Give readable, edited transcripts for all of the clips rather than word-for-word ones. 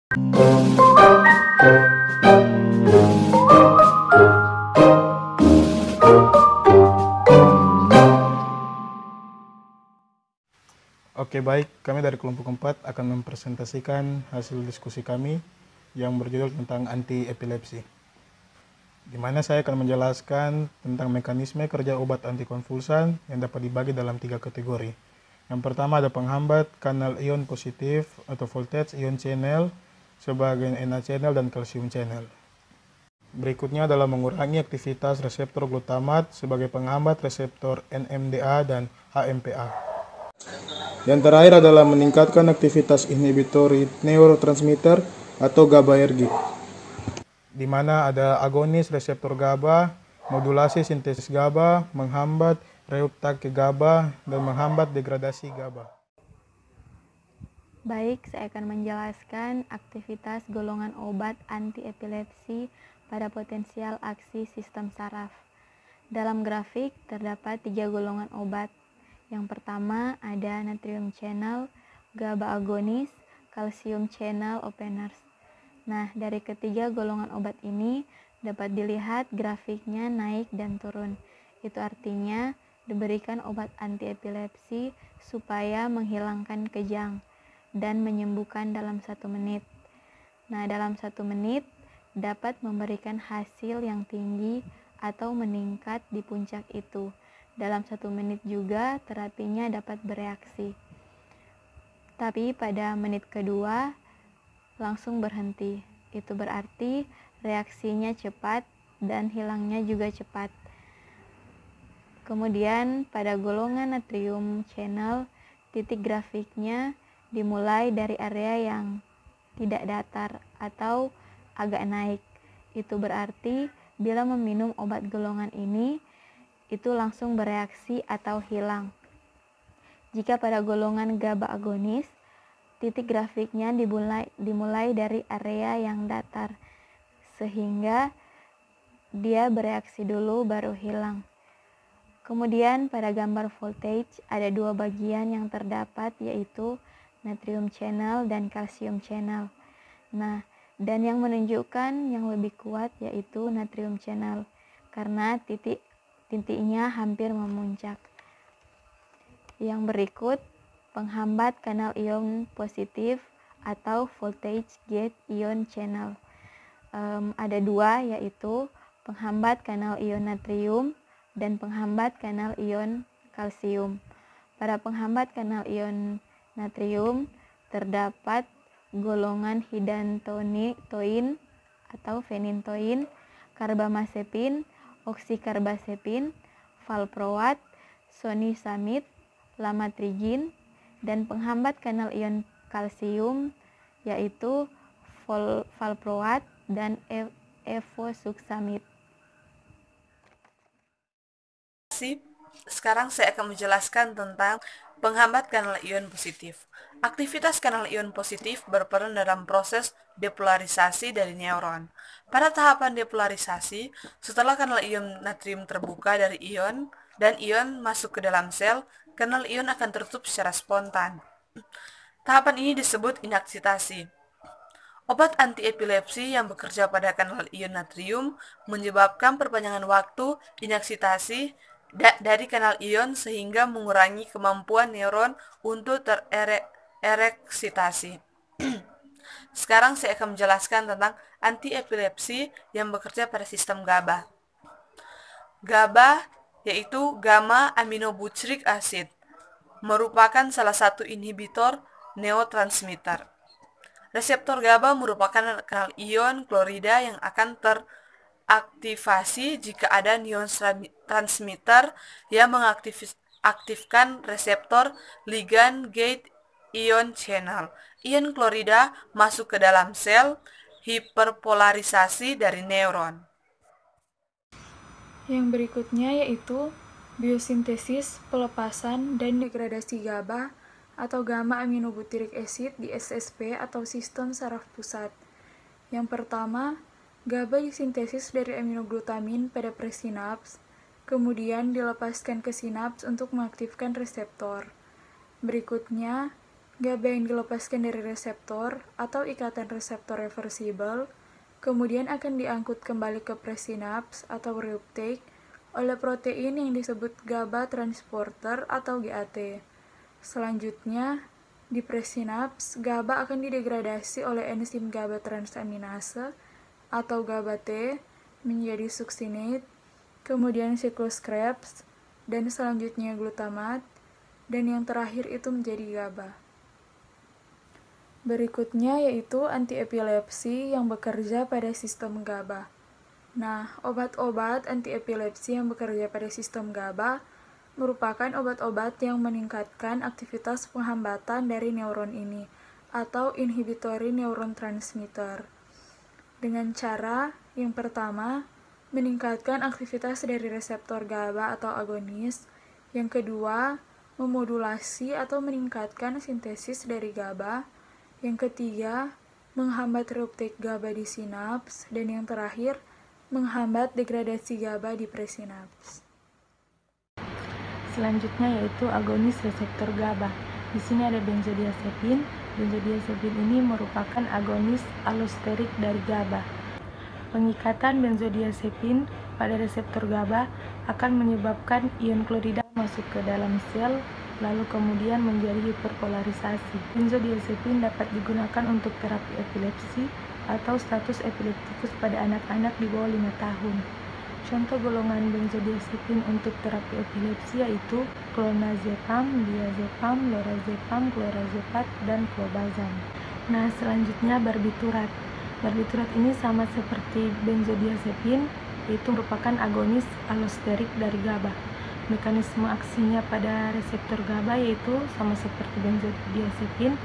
Oke, baik, kami dari kelompok 4 akan mempresentasikan hasil diskusi kami yang berjudul tentang anti-epilepsi, di mana saya akan menjelaskan tentang mekanisme kerja obat antikonvulsan yang dapat dibagi dalam 3 kategori. Yang pertama ada penghambat kanal ion positif atau voltage ion channel sebagai NA channel dan kalsium channel. Berikutnya adalah mengurangi aktivitas reseptor glutamat sebagai penghambat reseptor NMDA dan HMPA. Yang terakhir adalah meningkatkan aktivitas inhibitor neurotransmitter atau GABAergic, di mana ada agonis reseptor GABA, modulasi sintesis GABA, menghambat reuptake GABA, dan menghambat degradasi GABA. Baik, saya akan menjelaskan aktivitas golongan obat anti-epilepsi pada potensial aksi sistem saraf. Dalam grafik terdapat 3 golongan obat. Yang pertama ada natrium channel, GABA agonis, kalsium channel openers. Nah, dari ketiga golongan obat ini dapat dilihat grafiknya naik dan turun. Itu artinya diberikan obat anti-epilepsi supaya menghilangkan kejang dan menyembuhkan dalam 1 menit. Nah, dalam 1 menit dapat memberikan hasil yang tinggi atau meningkat di puncak itu. Dalam 1 menit juga terapinya dapat bereaksi. Tapi pada menit kedua langsung berhenti. Itu berarti reaksinya cepat dan hilangnya juga cepat. Kemudian pada golongan natrium channel, titik grafiknya dimulai dari area yang tidak datar atau agak naik. Itu berarti bila meminum obat golongan ini itu langsung bereaksi atau hilang. Jika pada golongan GABA agonis, titik grafiknya dimulai dari area yang datar, sehingga dia bereaksi dulu baru hilang. Kemudian pada gambar voltage ada 2 bagian yang terdapat, yaitu natrium channel dan kalsium channel. Nah, dan yang menunjukkan yang lebih kuat yaitu natrium channel, karena titiknya hampir memuncak. Yang berikut penghambat kanal ion positif atau voltage gate ion channel. Ada 2, yaitu penghambat kanal ion natrium dan penghambat kanal ion kalsium. Pada penghambat kanal ion natrium terdapat golongan hidantoin atau fenintoin, karbamazepin, oksikarbazepin, valproat, sonisamid, lamotrigin, dan penghambat kanal ion kalsium yaitu valproat dan evosuximid. Sekarang saya akan menjelaskan tentang penghambat kanal ion positif. Aktivitas kanal ion positif berperan dalam proses depolarisasi dari neuron. Pada tahapan depolarisasi, setelah kanal ion natrium terbuka dari ion dan ion masuk ke dalam sel, kanal ion akan tertutup secara spontan. Tahapan ini disebut inaksitasi. Obat anti-epilepsi yang bekerja pada kanal ion natrium menyebabkan perpanjangan waktu inaksitasi dari kanal ion sehingga mengurangi kemampuan neuron untuk tereksitasi. Sekarang saya akan menjelaskan tentang anti-epilepsi yang bekerja pada sistem GABA. GABA yaitu gamma aminobutyric acid, merupakan salah satu inhibitor neurotransmitter. Reseptor GABA merupakan kanal ion klorida yang akan teraktivasi jika ada neurotransmitter yang mengaktifkan reseptor ligand gate ion channel. Ion klorida masuk ke dalam sel, hiperpolarisasi dari neuron. Yang berikutnya yaitu biosintesis, pelepasan, dan degradasi GABA atau gamma aminobutyric acid di SSP atau sistem saraf pusat. Yang pertama, GABA disintesis dari aminoglutamin pada presinaps, kemudian dilepaskan ke sinaps untuk mengaktifkan reseptor. Berikutnya, GABA yang dilepaskan dari reseptor atau ikatan reseptor reversibel kemudian akan diangkut kembali ke presinaps atau reuptake oleh protein yang disebut GABA transporter atau GAT. Selanjutnya, di presinaps, GABA akan didegradasi oleh enzim GABA transaminase atau GABA-T menjadi succinate, kemudian siklus Krebs, dan selanjutnya glutamat, dan yang terakhir itu menjadi GABA. Berikutnya yaitu antiepilepsi yang bekerja pada sistem GABA. Nah, obat-obat antiepilepsi yang bekerja pada sistem GABA merupakan obat-obat yang meningkatkan aktivitas penghambatan dari neuron ini, atau inhibitory neuron transmitter. Dengan cara yang pertama, meningkatkan aktivitas dari reseptor GABA atau agonis. Yang kedua, memodulasi atau meningkatkan sintesis dari GABA. Yang ketiga, menghambat reuptake GABA di sinaps. Dan yang terakhir, menghambat degradasi GABA di presinaps. Selanjutnya yaitu agonis reseptor GABA. Di sini ada benzodiazepin. Benzodiazepin ini merupakan agonis allosterik dari GABA. Pengikatan benzodiazepin pada reseptor GABA akan menyebabkan ion klorida masuk ke dalam sel, lalu kemudian menjadi hiperpolarisasi. Benzodiazepin dapat digunakan untuk terapi epilepsi atau status epileptikus pada anak-anak di bawah 5 tahun. Contoh golongan benzodiazepin untuk terapi epilepsi yaitu clonazepam, diazepam, lorazepam, clorazepam, dan clobazam. Nah, selanjutnya barbiturat. Barbiturat ini sama seperti benzodiazepin, yaitu merupakan agonis allosterik dari GABA. Mekanisme aksinya pada reseptor GABA yaitu sama seperti benzodiazepin,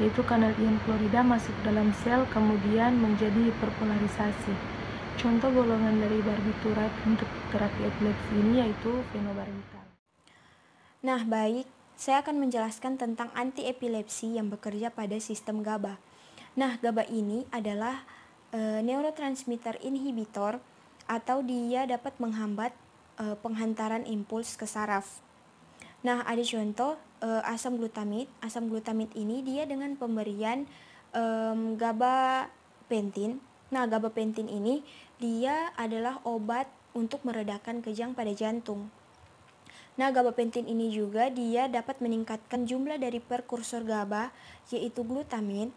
yaitu kanal ion klorida masuk dalam sel kemudian menjadi hiperpolarisasi. Contoh golongan dari barbiturat untuk terapi epilepsi ini yaitu fenobarbital. Nah, baik, saya akan menjelaskan tentang antiepilepsi yang bekerja pada sistem GABA. Nah, GABA ini adalah neurotransmitter inhibitor atau dia dapat menghambat penghantaran impuls ke saraf. Nah, ada contoh asam glutamid. Asam glutamid ini dia dengan pemberian gabapentin. Nah, gabapentin ini dia adalah obat untuk meredakan kejang pada jantung. Nah, gabapentin ini juga dia dapat meningkatkan jumlah dari prekursor GABA yaitu glutamin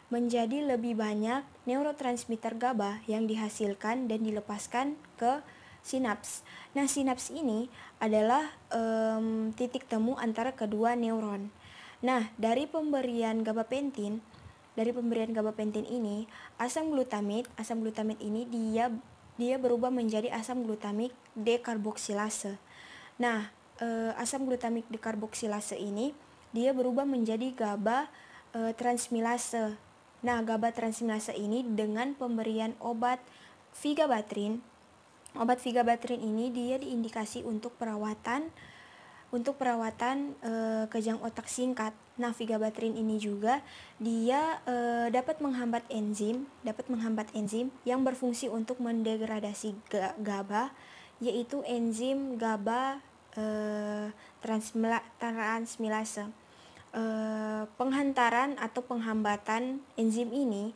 menjadi lebih banyak neurotransmitter GABA yang dihasilkan dan dilepaskan ke sinaps. Nah, sinaps ini adalah titik temu antara kedua neuron. Nah, dari pemberian gabapentin ini, asam glutamid ini dia berubah menjadi asam glutamik dekarboksilase. Nah, asam glutamik dekarboksilase ini dia berubah menjadi GABA transmilase. Nah, GABA transmilase ini dengan pemberian obat vigabatrin. Obat vigabatrin ini dia diindikasi untuk perawatan kejang otak singkat. Nah, vigabatrin ini juga dia dapat menghambat enzim yang berfungsi untuk mendegradasi GABA, yaitu enzim GABA transmilase. Penghantaran atau penghambatan enzim ini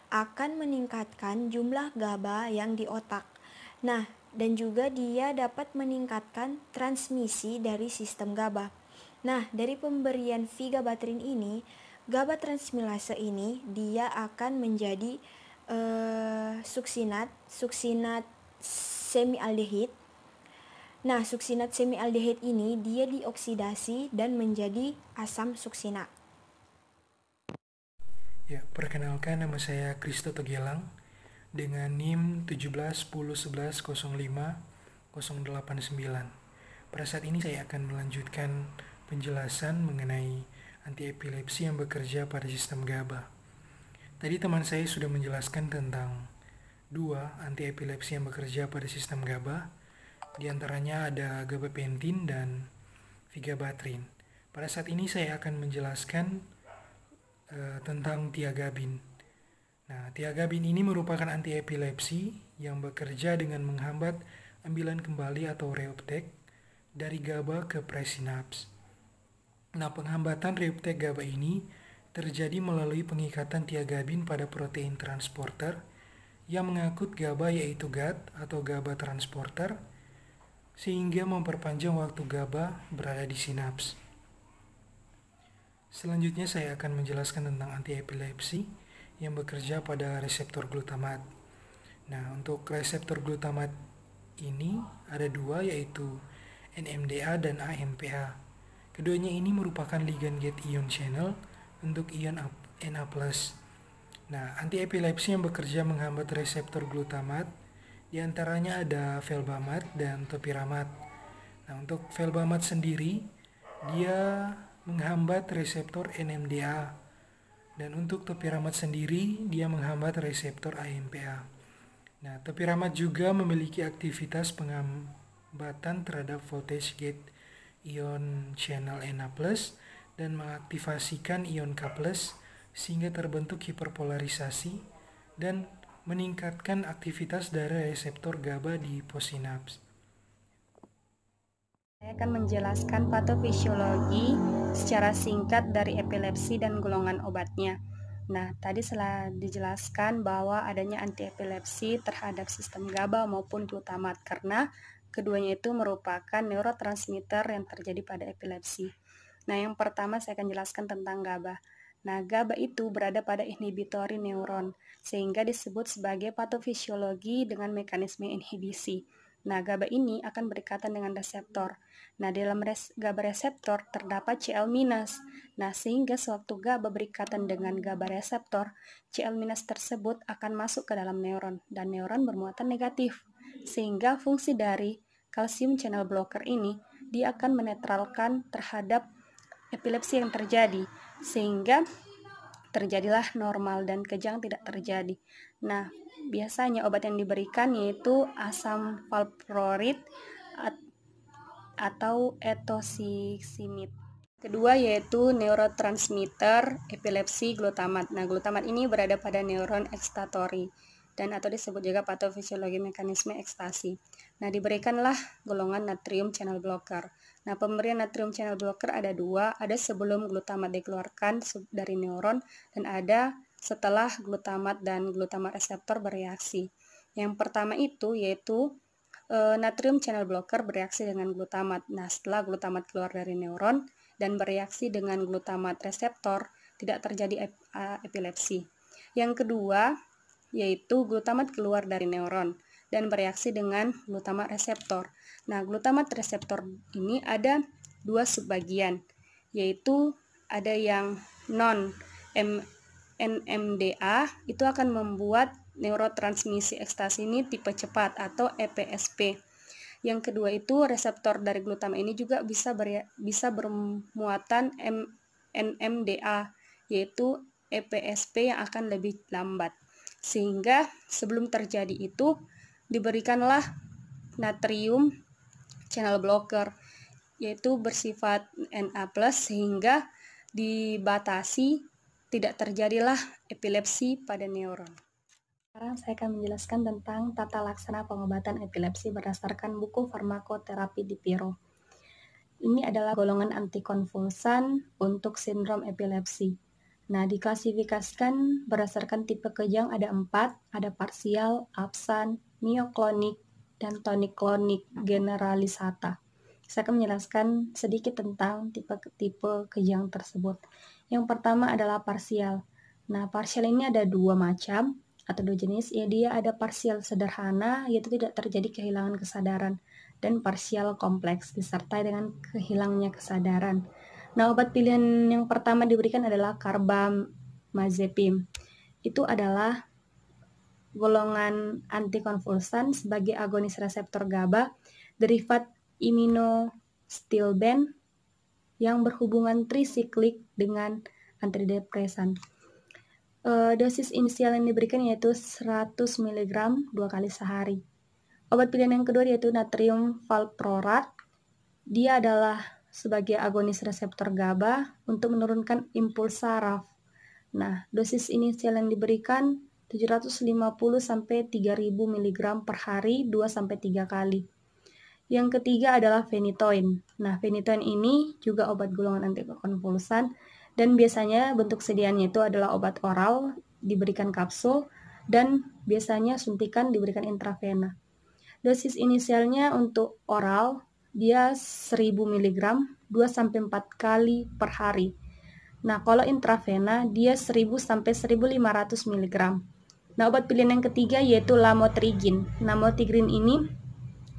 akan meningkatkan jumlah GABA yang di otak. Nah, dan juga dia dapat meningkatkan transmisi dari sistem GABA. Nah, dari pemberian vigabatrin ini, GABA transmilase ini dia akan menjadi suksinat semialdehid. Nah, suksinat semialdehid ini dia dioksidasi dan menjadi asam suksinat. Ya, perkenalkan nama saya Kristo Togelang dengan NIM 171011050089. Pada saat ini saya akan melanjutkan penjelasan mengenai antiepilepsi yang bekerja pada sistem GABA. Tadi teman saya sudah menjelaskan tentang 2 antiepilepsi yang bekerja pada sistem GABA. Di antaranya ada gabapentin dan vigabatrin. Pada saat ini saya akan menjelaskan tentang tiagabin. Nah, tiagabin ini merupakan antiepilepsi yang bekerja dengan menghambat ambilan kembali atau reuptake dari GABA ke presinaps. Nah, penghambatan reuptake GABA ini terjadi melalui pengikatan tiagabin pada protein transporter yang mengangkut GABA yaitu GAT atau GABA transporter sehingga memperpanjang waktu GABA berada di sinaps. Selanjutnya saya akan menjelaskan tentang antiepilepsi yang bekerja pada reseptor glutamat. Nah, untuk reseptor glutamat ini ada dua, yaitu NMDA dan AMPA. Keduanya ini merupakan ligand gate ion channel untuk ion Na+. Nah, antiepilepsi yang bekerja menghambat reseptor glutamat diantaranya ada felbamat dan topiramat. Nah, untuk felbamat sendiri dia menghambat reseptor NMDA, dan untuk topiramat sendiri dia menghambat reseptor AMPA. Nah, topiramat juga memiliki aktivitas penghambatan terhadap voltage gate ion channel Na+ dan mengaktifasikan ion K+ sehingga terbentuk hiperpolarisasi dan meningkatkan aktivitas dari reseptor GABA di posinaps. Saya akan menjelaskan patofisiologi secara singkat dari epilepsi dan golongan obatnya. Nah, tadi telah dijelaskan bahwa adanya antiepilepsi terhadap sistem GABA maupun glutamat karena keduanya itu merupakan neurotransmitter yang terjadi pada epilepsi. Nah, yang pertama saya akan jelaskan tentang GABA. Nah, GABA itu berada pada inhibitori neuron, sehingga disebut sebagai patofisiologi dengan mekanisme inhibisi. Nah, GABA ini akan berikatan dengan reseptor. Nah, di dalam GABA reseptor terdapat Cl-. Nah, sehingga sewaktu GABA berikatan dengan GABA reseptor, Cl- tersebut akan masuk ke dalam neuron, dan neuron bermuatan negatif. Sehingga fungsi dari calcium channel blocker ini, dia akan menetralkan terhadap epilepsi yang terjadi, sehingga terjadilah normal dan kejang tidak terjadi. Nah, biasanya obat yang diberikan yaitu asam valproate atau etoximide. Kedua yaitu neurotransmitter epilepsi glutamat. Nah, glutamat ini berada pada neuron ekstatori dan atau disebut juga patofisiologi mekanisme ekstasi. Nah, diberikanlah golongan natrium channel blocker. Nah, pemberian natrium channel blocker ada dua, ada sebelum glutamat dikeluarkan dari neuron dan ada setelah glutamat dan glutamat reseptor bereaksi. Yang pertama itu yaitu natrium channel blocker bereaksi dengan glutamat. Nah, setelah glutamat keluar dari neuron dan bereaksi dengan glutamat reseptor, tidak terjadi epilepsi. Yang kedua yaitu glutamat keluar dari neuron dan bereaksi dengan glutamat reseptor. Nah, glutamat reseptor ini ada dua subbagian, yaitu ada yang non-NMDA, itu akan membuat neurotransmisi ekstasi ini tipe cepat atau EPSP. Yang kedua itu reseptor dari glutamat ini juga bisa bermuatan NMDA, yaitu EPSP yang akan lebih lambat. Sehingga sebelum terjadi itu diberikanlah natrium channel blocker, yaitu bersifat Na+, sehingga dibatasi tidak terjadilah epilepsi pada neuron. Sekarang saya akan menjelaskan tentang tata laksana pengobatan epilepsi berdasarkan buku farmakoterapi di Piro. Ini adalah golongan antikonvulsan untuk sindrom epilepsi. Nah, diklasifikasikan berdasarkan tipe kejang ada 4, ada parsial, absan, mioklonik, dan tonik-klonik generalisata. Saya akan menjelaskan sedikit tentang tipe kejang tersebut. Yang pertama adalah parsial. Nah, parsial ini ada dua macam atau dua jenis. Ya, dia ada parsial sederhana, yaitu tidak terjadi kehilangan kesadaran, dan parsial kompleks disertai dengan kehilangnya kesadaran. Nah, obat pilihan yang pertama diberikan adalah carbamazepine. Itu adalah golongan antikonvulsan sebagai agonis reseptor GABA, derivat iminostilben yang berhubungan trisiklik dengan antidepresan. Dosis inisial yang diberikan yaitu 100 mg 2 kali sehari. Obat pilihan yang kedua yaitu natrium valproate. Dia adalah sebagai agonis reseptor GABA untuk menurunkan impuls saraf. Nah, dosis inisial yang diberikan 750 sampai 3000 mg per hari 2 sampai 3 kali. Yang ketiga adalah phenytoin. Nah, phenytoin ini juga obat golongan antikonvulsan dan biasanya bentuk sediaannya itu adalah obat oral, diberikan kapsul, dan biasanya suntikan diberikan intravena. Dosis inisialnya untuk oral, dia 1000 mg 2-4 kali per hari. Nah, kalau intravena, dia 1000 sampai 1500 mg. Nah, obat pilihan yang ketiga yaitu lamotrigin. Lamotrigin ini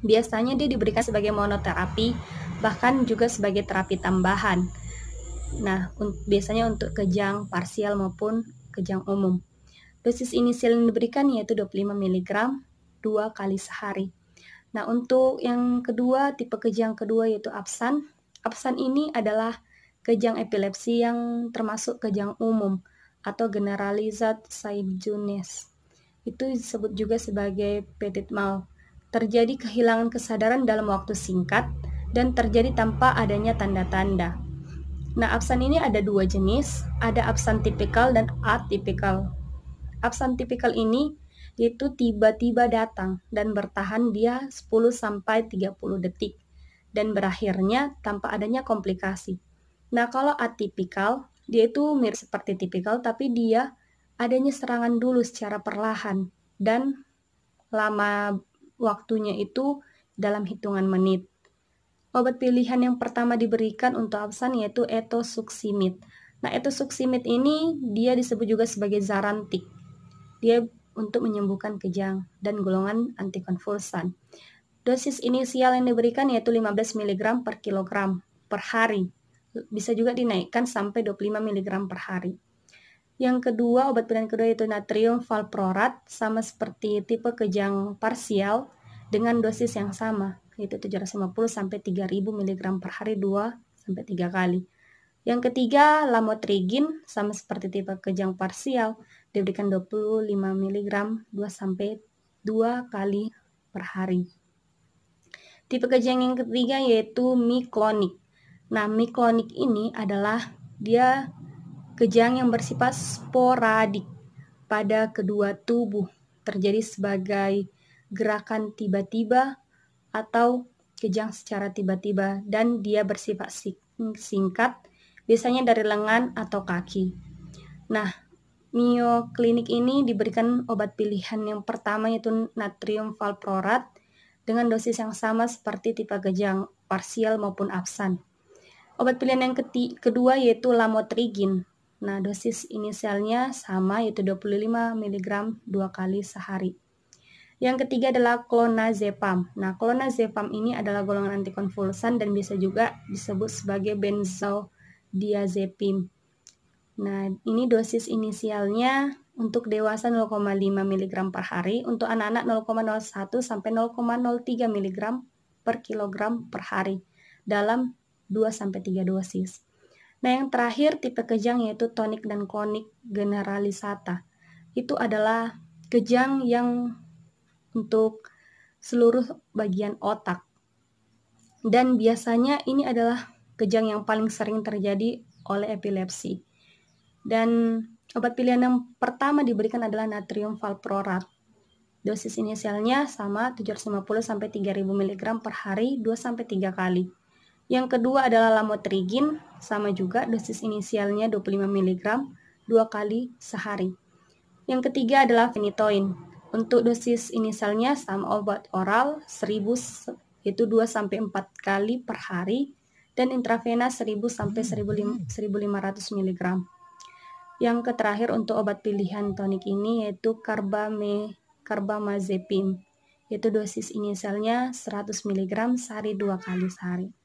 biasanya dia diberikan sebagai monoterapi, bahkan juga sebagai terapi tambahan. Nah, biasanya untuk kejang parsial maupun kejang umum. Dosis inisial yang diberikan yaitu 25 mg 2 kali sehari. Nah, untuk yang kedua, tipe kejang kedua yaitu absan. Absan ini adalah kejang epilepsi yang termasuk kejang umum atau generalized seizures. Itu disebut juga sebagai petit mal. Terjadi kehilangan kesadaran dalam waktu singkat dan terjadi tanpa adanya tanda-tanda. Nah, absan ini ada dua jenis, ada absan tipikal dan atipikal. Absan tipikal ini yaitu tiba-tiba datang dan bertahan dia 10-30 detik dan berakhirnya tanpa adanya komplikasi. Nah, kalau atipikal, dia itu mirip seperti tipikal tapi dia adanya serangan dulu secara perlahan dan lama waktunya itu dalam hitungan menit. Obat pilihan yang pertama diberikan untuk absan yaitu etosuximid. Nah, etosuximid ini dia disebut juga sebagai zarantik. Dia untuk menyembuhkan kejang dan golongan antikonvulsan. Dosis inisial yang diberikan yaitu 15 mg per kilogram per hari. Bisa juga dinaikkan sampai 25 mg per hari. Yang kedua, obat pilihan kedua yaitu natrium valproat, sama seperti tipe kejang parsial dengan dosis yang sama, yaitu 750 sampai 3000 mg per hari 2-3 kali. Yang ketiga, lamotrigin, sama seperti tipe kejang parsial, diberikan 25 mg 2-2 kali per hari. Tipe kejang yang ketiga yaitu miklonik. Nah, miklonik ini adalah dia kejang yang bersifat sporadik pada kedua tubuh, terjadi sebagai gerakan tiba-tiba atau kejang secara tiba-tiba dan dia bersifat singkat, biasanya dari lengan atau kaki. Nah, mioklinik ini diberikan obat pilihan yang pertama yaitu natrium valproat dengan dosis yang sama seperti tipe kejang parsial maupun absan. Obat pilihan yang kedua yaitu lamotrigin. Nah, dosis inisialnya sama yaitu 25 mg 2 kali sehari. Yang ketiga adalah clonazepam. Nah, clonazepam ini adalah golongan antikonvulsan dan bisa juga disebut sebagai benzodiazepam. Nah, ini dosis inisialnya untuk dewasa 0,5 mg per hari, untuk anak-anak 0,01 sampai 0,03 mg per kilogram per hari dalam 2-3 dosis. Nah, yang terakhir tipe kejang yaitu tonik dan klonik generalisata. Itu adalah kejang yang untuk seluruh bagian otak. Dan biasanya ini adalah kejang yang paling sering terjadi oleh epilepsi. Dan obat pilihan yang pertama diberikan adalah natrium valproat. Dosis inisialnya sama 750 sampai 3000 mg per hari 2-3 kali. Yang kedua adalah lamotrigin, sama juga dosis inisialnya 25 mg 2 kali sehari. Yang ketiga adalah phenytoin. Untuk dosis inisialnya sama obat oral 1000 itu 2-4 kali per hari dan intravena 1000 sampai 1500 mg. Yang terakhir untuk obat pilihan tonik ini yaitu carbamazepine, yaitu dosis inisialnya 100 mg sehari 2 kali sehari.